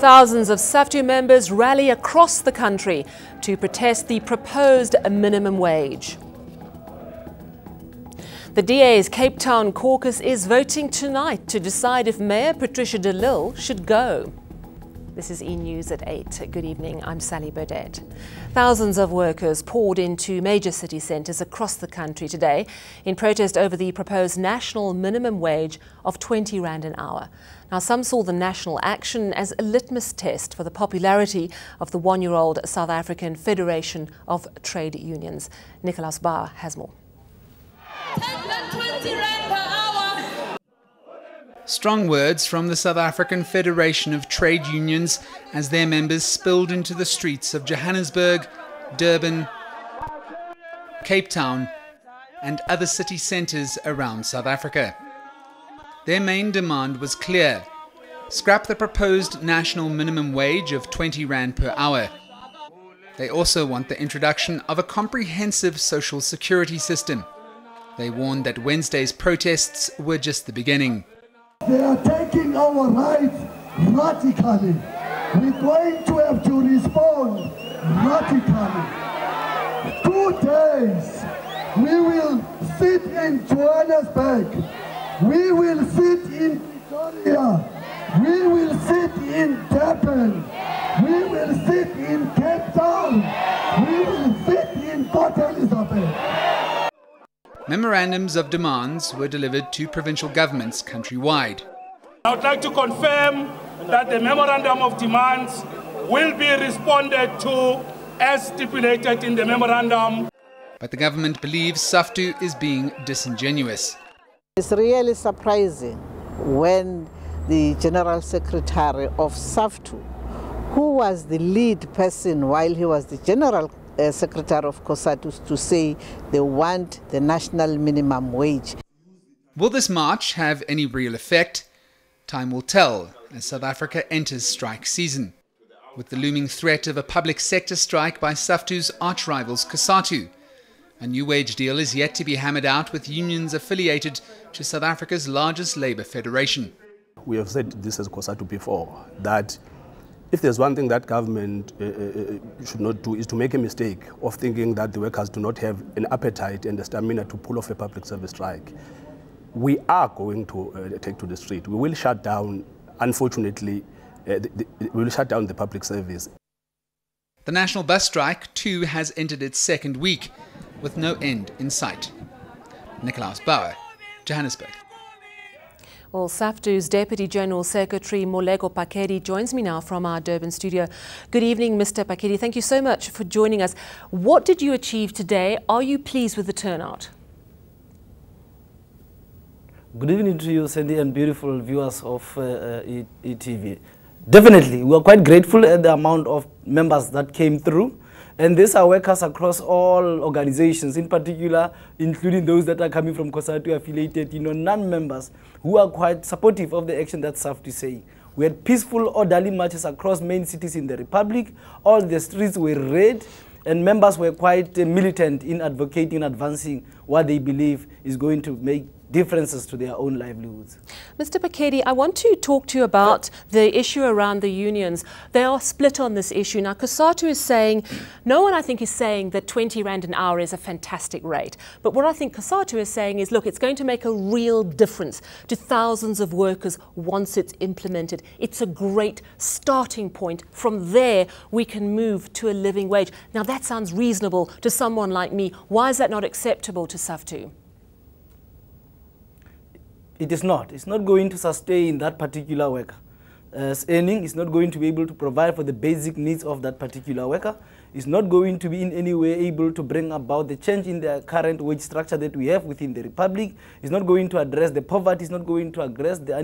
Thousands of SAFTU members rally across the country to protest the proposed minimum wage. The DA's Cape Town caucus is voting tonight to decide if Mayor Patricia de Lille should go. This is eNews at 8. Good evening, I'm Sally Burdett. Thousands of workers poured into major city centres across the country today in protest over the proposed national minimum wage of 20 Rand an hour. Now, some saw the national action as a litmus test for the popularity of the one-year-old South African Federation of Trade Unions. Nicholas Bauer has more. 20 Rand per hour. Strong words from the South African Federation of Trade Unions as their members spilled into the streets of Johannesburg, Durban, Cape Town and other city centres around South Africa. Their main demand was clear: scrap the proposed national minimum wage of 20 Rand per hour. They also want the introduction of a comprehensive social security system. They warned that Wednesday's protests were just the beginning. They are taking our rights radically. We're going to have to respond radically. 2 days, we will sit in Johannesburg. We will sit in Pretoria. We will sit in Durban. We will sit in Cape Town. We will sit in Port Elizabeth. Memorandums of demands were delivered to provincial governments countrywide. I would like to confirm that the memorandum of demands will be responded to as stipulated in the memorandum. But the government believes SAFTU is being disingenuous. It's really surprising when the General Secretary of SAFTU, who was the lead person while he was the General Secretary of COSATU, to say they want the national minimum wage. Will this march have any real effect? Time will tell as South Africa enters strike season, with the looming threat of a public sector strike by SAFTU's arch-rivals COSATU. A new wage deal is yet to be hammered out with unions affiliated to South Africa's largest labour federation. We have said this as COSATU before, that if there's one thing that government should not do is to make a mistake of thinking that the workers do not have an appetite and the stamina to pull off a public service strike. We are going to take to the street. We will shut down, unfortunately, we will shut down the public service. The national bus strike too has entered its second week, with no end in sight. Nicholas Bauer, Johannesburg. Well, SAFTU's Deputy General Secretary Moleko Pakedi joins me now from our Durban studio. Good evening, Mr. Pakedi. Thank you so much for joining us. What did you achieve today? Are you pleased with the turnout? Good evening to you, Sandy, and beautiful viewers of ETV. Definitely, we are quite grateful at the amount of members that came through. And these are workers across all organizations, in particular, including those that are coming from COSATU affiliated, non-members, who are quite supportive of the action that SAFTU is saying. We had peaceful, orderly marches across main cities in the Republic. All the streets were red, and members were quite militant in advocating, advancing what they believe is going to make differences to their own livelihoods. Mr. Pakedi, I want to talk to you about the issue around the unions. They are split on this issue. Now, COSATU is saying, no one I think is saying that 20 Rand an hour is a fantastic rate. But what I think COSATU is saying is, look, it's going to make a real difference to thousands of workers once it's implemented. It's a great starting point. From there, we can move to a living wage. Now, that sounds reasonable to someone like me. Why is that not acceptable to SAFTU? It is not. It's not going to sustain that particular worker. Earning is not going to be able to provide for the basic needs of that particular worker. It's not going to be in any way able to bring about the change in the current wage structure that we have within the Republic. It's not going to address the poverty. It's not going to address the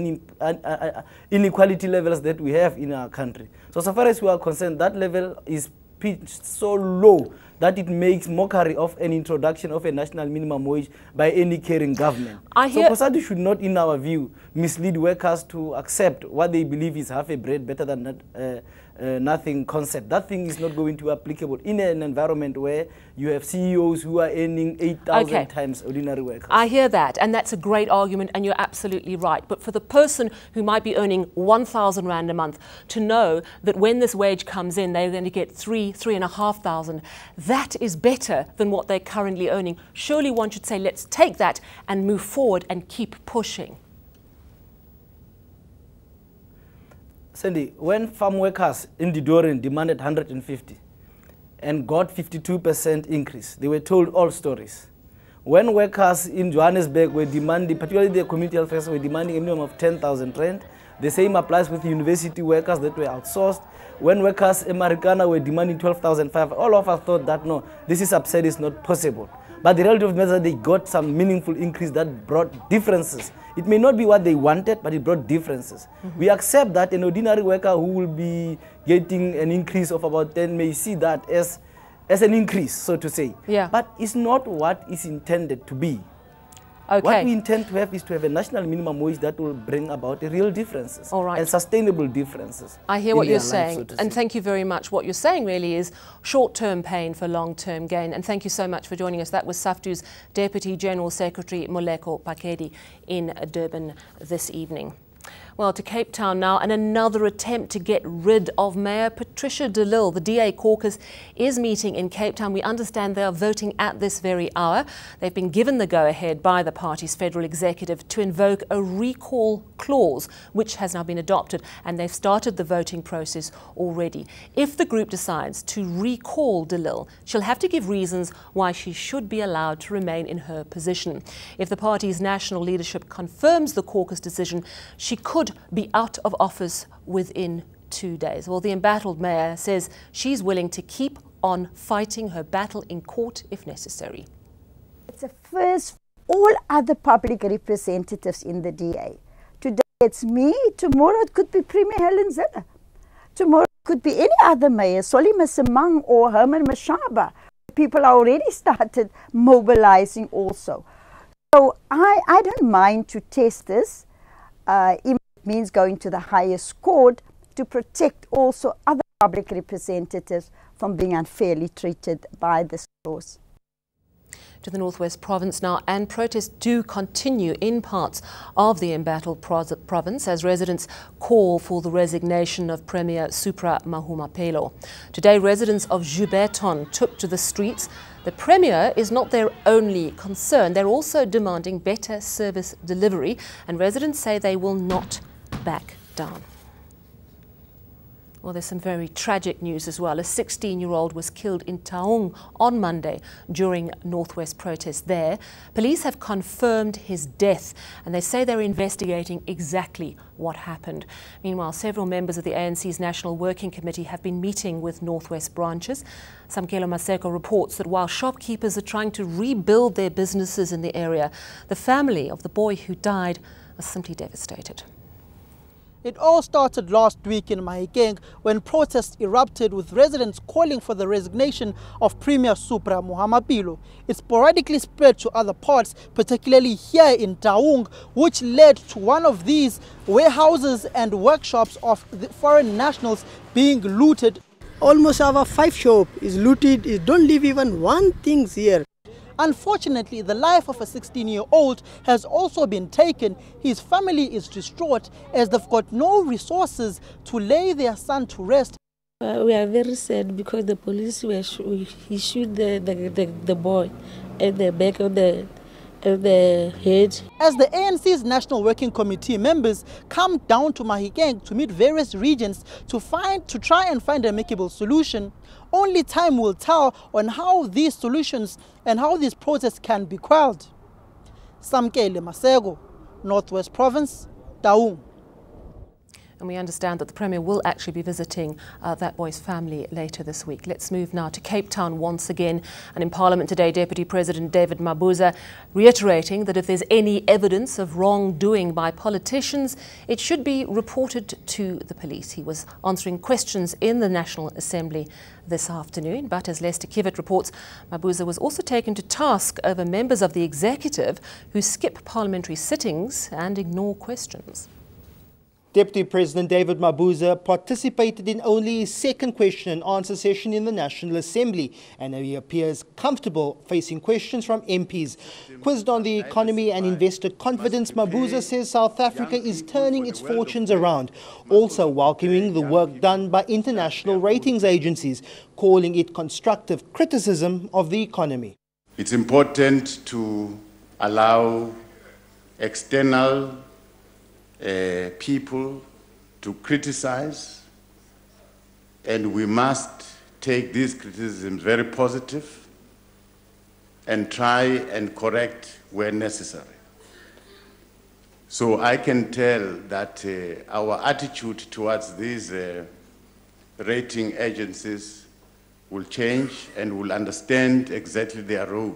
inequality levels that we have in our country. So far as we are concerned, that level is pitched so low that it makes mockery of an introduction of a national minimum wage by any caring government. So COSATU should not, in our view, mislead workers to accept what they believe is half a bread better than nothing concept. That thing is not going to be applicable in an environment where you have CEOs who are earning 8,000 times ordinary workers. I hear that, and that's a great argument, and you're absolutely right. But for the person who might be earning 1,000 Rand a month to know that when this wage comes in, they're going to get 3,500, that is better than what they're currently earning. Surely one should say, let's take that and move forward and keep pushing. Sandy, when farm workers in Didoren demanded 150 and got 52% increase, they were told all stories. When workers in Johannesburg were demanding, particularly the community health workers, were demanding a minimum of 10,000 Rand, the same applies with university workers that were outsourced. When workers in Marikana were demanding 12,500, all of us thought that no, this is absurd, it's not possible. But the reality of the matter is that they got some meaningful increase that brought differences. It may not be what they wanted, but it brought differences. We accept that an ordinary worker who will be getting an increase of about 10 may see that as an increase, so to say. Yeah. But it's not what is intended to be. Okay. What we intend to have is to have a national minimum wage that will bring about real differences. All right. And sustainable differences. I hear what you're saying, and thank you very much. What you're saying really is short-term pain for long-term gain. And thank you so much for joining us. That was SAFTU's Deputy General Secretary Moleko Pakedi in Durban this evening. Well, to Cape Town now, and another attempt to get rid of Mayor Patricia de Lille. The DA caucus is meeting in Cape Town. We understand they are voting at this very hour. They've been given the go-ahead by the party's federal executive to invoke a recall clause, which has now been adopted, and they've started the voting process already. If the group decides to recall de Lille, she'll have to give reasons why she should be allowed to remain in her position. If the party's national leadership confirms the caucus decision, she could be out of office within 2 days. Well, the embattled mayor says she's willing to keep on fighting her battle in court if necessary. It's a first for all other public representatives in the DA. Today it's me, tomorrow it could be Premier Helen Zara. Tomorrow it could be any other mayor, Solly Masimang or Herman Mashaba. People are already started mobilizing also. So I don't mind to test this. It means going to the highest court to protect also other public representatives from being unfairly treated by this clause. To the Northwest Province now, and protests do continue in parts of the embattled province as residents call for the resignation of Premier Supra Mahumapelo. Today, residents of Jouberton took to the streets. The Premier is not their only concern. They're also demanding better service delivery, and residents say they will not back down. Well, there's some very tragic news as well. A 16-year-old was killed in Taung on Monday during Northwest protests there. Police have confirmed his death, and they say they're investigating exactly what happened. Meanwhile, several members of the ANC's National Working Committee have been meeting with Northwest branches. Samkelo Maseko reports that while shopkeepers are trying to rebuild their businesses in the area, the family of the boy who died are simply devastated. It all started last week in Mahikeng when protests erupted with residents calling for the resignation of Premier Supra Mahumapelo. It sporadically spread to other parts, particularly here in Taung, which led to one of these warehouses and workshops of the foreign nationals being looted. Almost our 5 shops is looted. It don't leave even one thing here. Unfortunately, the life of a 16-year-old has also been taken. His family is distraught as they've got no resources to lay their son to rest. We are very sad because the police he shoot the boy at the back of the head. As the ANC's National Working Committee members come down to Mahikeng to meet various regions to try and find an amicable solution, only time will tell on how these solutions and how these protests can be quelled. Samkelo Maseko, Northwest Province, Taung. And we understand that the Premier will actually be visiting that boy's family later this week. Let's move now to Cape Town once again. And in Parliament today, Deputy President David Mabuza reiterating that if there's any evidence of wrongdoing by politicians, it should be reported to the police. He was answering questions in the National Assembly this afternoon. But as Lester Kivet reports, Mabuza was also taken to task over members of the executive who skip parliamentary sittings and ignore questions. Deputy President David Mabuza participated in only his second question and answer session in the National Assembly, and he appears comfortable facing questions from MPs. Quizzed on the economy and investor confidence, Mabuza says South Africa is turning its fortunes around, also welcoming the work done by international ratings agencies, calling it constructive criticism of the economy. It's important to allow external people to criticize, and we must take these criticisms very positive and try and correct where necessary. So I can tell that our attitude towards these rating agencies will change and will understand exactly their role.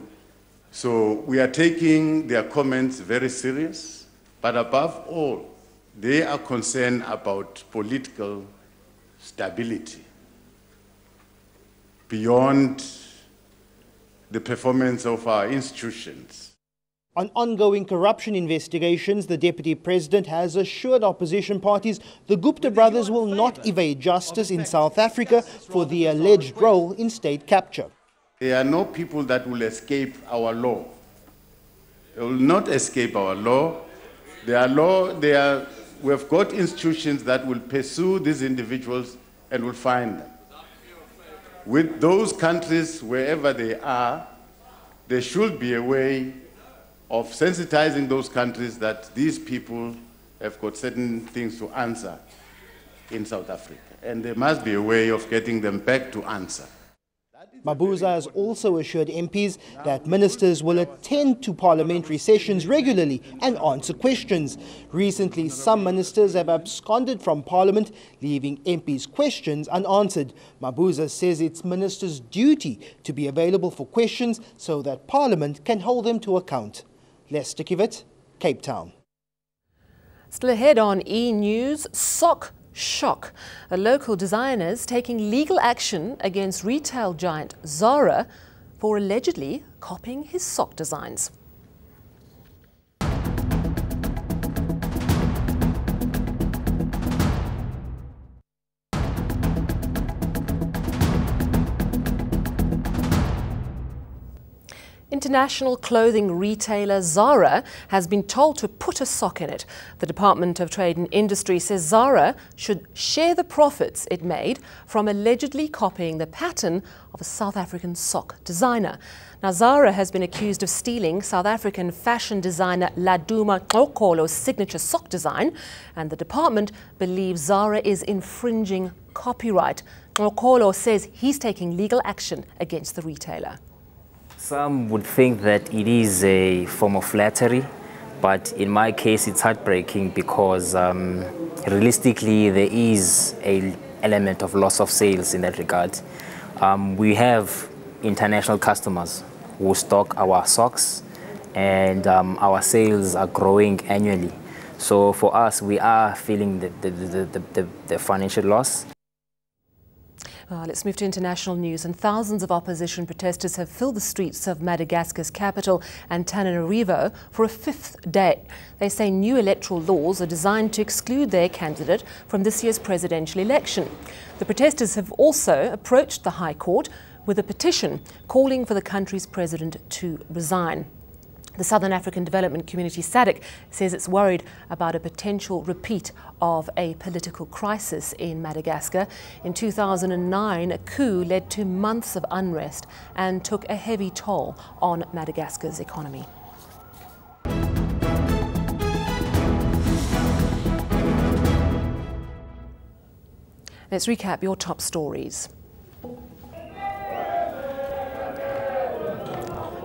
So we are taking their comments very serious, but above all, they are concerned about political stability beyond the performance of our institutions. On ongoing corruption investigations, the Deputy President has assured opposition parties the Gupta brothers will not evade justice in South Africa for the alleged role in state capture. There are no people that will escape our law. They will not escape our law. We have got institutions that will pursue these individuals and will find them. With those countries, wherever they are, there should be a way of sensitizing those countries that these people have got certain things to answer in South Africa. And there must be a way of getting them back to answer. Mabuza has also assured MPs that ministers will attend to parliamentary sessions regularly and answer questions. Recently, some ministers have absconded from Parliament, leaving MPs' questions unanswered. Mabuza says it's ministers' duty to be available for questions so that Parliament can hold them to account. Lester Kivet, Cape Town. Still ahead on eNews, sock shock. A local designer is taking legal action against retail giant Zara for allegedly copying his sock designs. International clothing retailer Zara has been told to put a sock in it. The Department of Trade and Industry says Zara should share the profits it made from allegedly copying the pattern of a South African sock designer. Now, Zara has been accused of stealing South African fashion designer Laduma Nkolo's signature sock design, and the department believes Zara is infringing copyright. Nkolo says he's taking legal action against the retailer. Some would think that it is a form of flattery, but in my case it's heartbreaking because realistically there is an element of loss of sales in that regard. We have international customers who stock our socks, and our sales are growing annually. So for us, we are feeling the financial loss. Let's move to international news. And thousands of opposition protesters have filled the streets of Madagascar's capital, Antananarivo, for a fifth day. They say new electoral laws are designed to exclude their candidate from this year's presidential election. The protesters have also approached the High Court with a petition calling for the country's president to resign. The Southern African Development Community, SADC, says it's worried about a potential repeat of a political crisis in Madagascar. In 2009, a coup led to months of unrest and took a heavy toll on Madagascar's economy. Let's recap your top stories.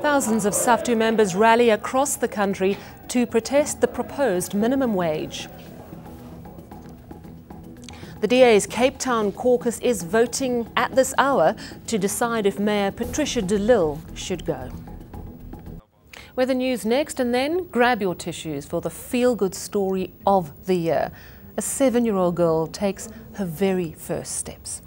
Thousands of SAFTU members rally across the country to protest the proposed minimum wage. The DA's Cape Town caucus is voting at this hour to decide if Mayor Patricia de Lille should go. Weather news next, and then grab your tissues for the feel-good story of the year. A 7-year-old girl takes her very first steps.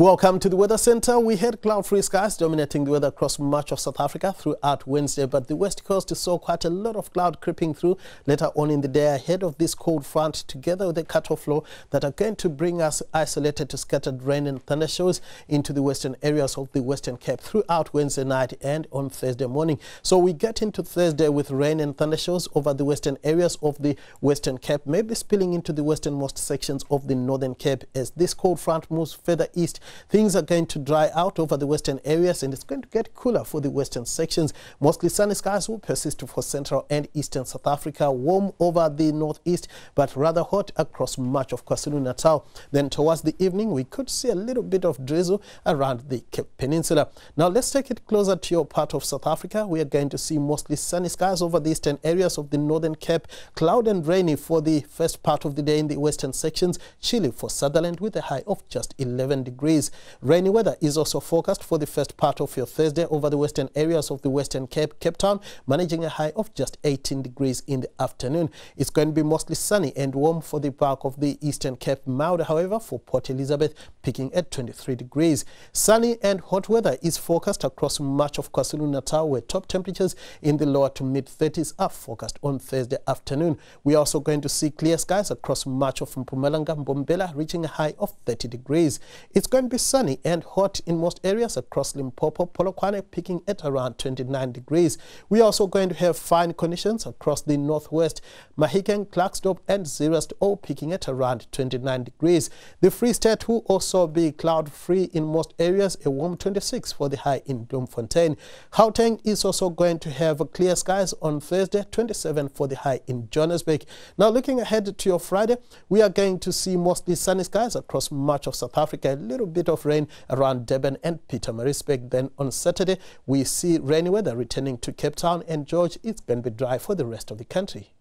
Welcome to the Weather Centre. We had cloud-free skies dominating the weather across much of South Africa throughout Wednesday, but the West Coast saw quite a lot of cloud creeping through later on in the day ahead of this cold front, together with a cut-off flow that are going to bring us isolated to scattered rain and thunder showers into the western areas of the Western Cape throughout Wednesday night and on Thursday morning. So we get into Thursday with rain and thunder showers over the western areas of the Western Cape, maybe spilling into the westernmost sections of the Northern Cape. As this cold front moves further east, things are going to dry out over the western areas and it's going to get cooler for the western sections. Mostly sunny skies will persist for central and eastern South Africa, warm over the northeast, but rather hot across much of KwaZulu-Natal. Then towards the evening, we could see a little bit of drizzle around the Cape Peninsula. Now let's take it closer to your part of South Africa. We are going to see mostly sunny skies over the eastern areas of the Northern Cape, cloud and rainy for the first part of the day in the western sections, chilly for Sutherland with a high of just 11 degrees. Rainy weather is also forecast for the first part of your Thursday over the western areas of the Western Cape, Cape Town, managing a high of just 18 degrees in the afternoon. It's going to be mostly sunny and warm for the bulk of the Eastern Cape, mild, however, for Port Elizabeth, peaking at 23 degrees. Sunny and hot weather is forecast across much of KwaZulu-Natal, where top temperatures in the lower to mid-30s are forecast on Thursday afternoon. We are also going to see clear skies across much of Mpumalanga, Mbombela, reaching a high of 30 degrees. It's going to be sunny and hot in most areas across Limpopo, Polokwane, peaking at around 29 degrees. We are also going to have fine conditions across the northwest, Mahikeng, Klerksdorp and Zeerust, all peaking at around 29 degrees. The Free State will also be cloud-free in most areas, a warm 26 for the high in Bloemfontein. Gauteng is also going to have clear skies on Thursday, 27 for the high in Johannesburg. Now looking ahead to your Friday, we are going to see mostly sunny skies across much of South Africa, a little bit of rain around Durban and Pietermaritzburg. Then on Saturday, we see rainy weather returning to Cape Town and George. It's going to be dry for the rest of the country.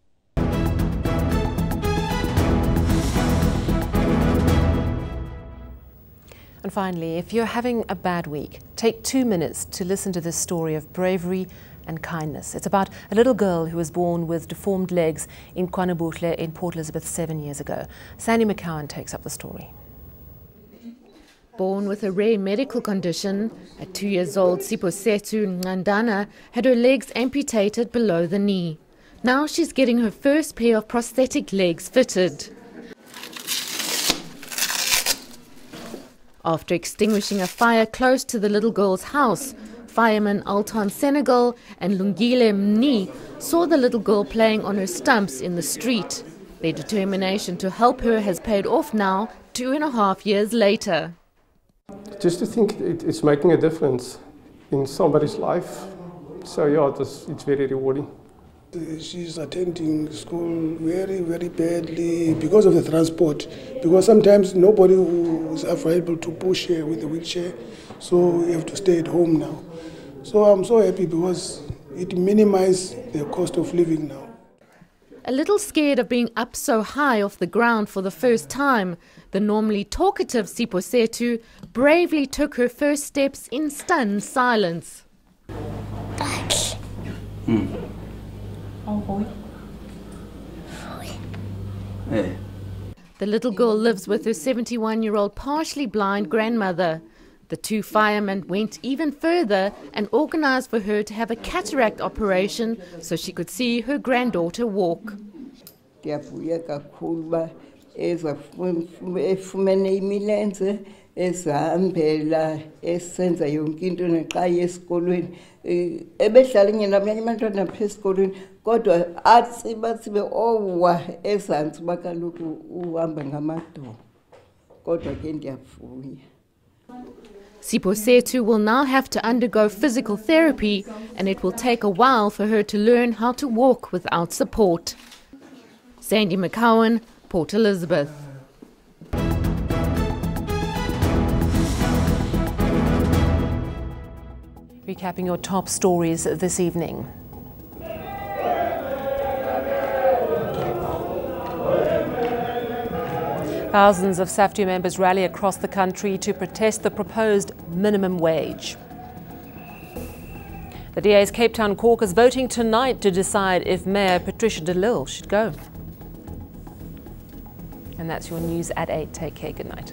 And finally, if you're having a bad week, take 2 minutes to listen to this story of bravery and kindness. It's about a little girl who was born with deformed legs in KwaNobuhle in Port Elizabeth 7 years ago. Sandy McCowan takes up the story. Born with a rare medical condition, at 2 years old, Siposetu Ngandana had her legs amputated below the knee. Now she's getting her first pair of prosthetic legs fitted. After extinguishing a fire close to the little girl's house, firemen Altan Senegal and Lungile Mni saw the little girl playing on her stumps in the street. Their determination to help her has paid off now, 2.5 years later. Just to think it's making a difference in somebody's life. So yeah, it's very rewarding. She's attending school very, very badly because of the transport. Because sometimes nobody who is available to push her with the wheelchair, so we have to stay at home now. So I'm so happy because it minimizes the cost of living now. A little scared of being up so high off the ground for the first time, the normally talkative Siposetu bravely took her first steps in stunned silence. The little girl lives with her 71-year-old partially blind grandmother. The two firemen went even further and organized for her to have a cataract operation so she could see her granddaughter walk. Ezihambela esenza yonke into nexa yesikolweni ebedlala nabanye abantwana phesikolweni kodwa athi bathi owa ezantsi bakaloku uhamba ngamadolo kodwa ke ndiyavuya. Siposetu will now have to undergo physical therapy and it will take a while for her to learn how to walk without support. Sandy McCowan, Port Elizabeth. Recapping your top stories this evening. Thousands of SAFTU members rally across the country to protest the proposed minimum wage. The DA's Cape Town caucus voting tonight to decide if Mayor Patricia de Lille should go. And that's your news at 8. Take care. Good night.